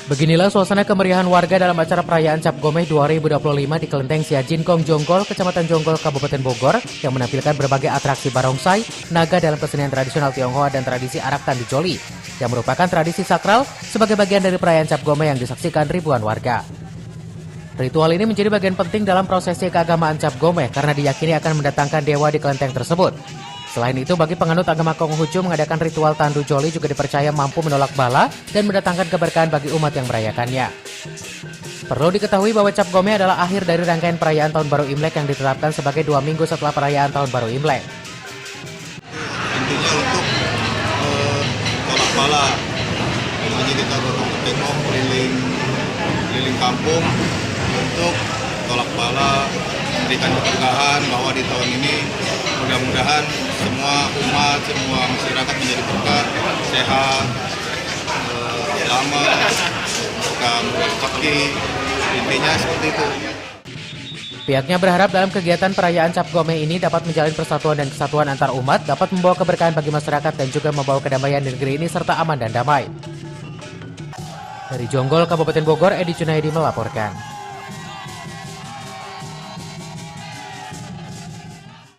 Beginilah suasana kemeriahan warga dalam acara perayaan Cap Gomeh 2025 di Kelenteng Sia Jinkong Jonggol, Kecamatan Jonggol, Kabupaten Bogor, yang menampilkan berbagai atraksi barongsai, naga dalam kesenian tradisional Tionghoa dan tradisi arak tandi joli, yang merupakan tradisi sakral sebagai bagian dari perayaan Cap Gomeh yang disaksikan ribuan warga. Ritual ini menjadi bagian penting dalam prosesi keagamaan Cap Gomeh karena diyakini akan mendatangkan dewa di kelenteng tersebut. Selain itu, bagi penganut agama Konghucu, mengadakan ritual tandu joli juga dipercaya mampu menolak bala dan mendatangkan keberkahan bagi umat yang merayakannya. Perlu diketahui bahwa Cap Gomeh adalah akhir dari rangkaian perayaan Tahun Baru Imlek yang ditetapkan sebagai 2 minggu setelah perayaan Tahun Baru Imlek. Intinya untuk tolak bala, makanya kita bertengok keliling kampung untuk tolak bala, memberikan keberkahan bahwa di tahun ini mudah-mudahan semua umat, semua masyarakat menjadi berkah, sehat, selamat, rezeki, intinya seperti itu. Pihaknya berharap dalam kegiatan perayaan Cap Gomeh ini dapat menjalin persatuan dan kesatuan antar umat, dapat membawa keberkahan bagi masyarakat dan juga membawa kedamaian di negeri ini serta aman dan damai. Dari Jonggol, Kabupaten Bogor, Edi Junaidi melaporkan.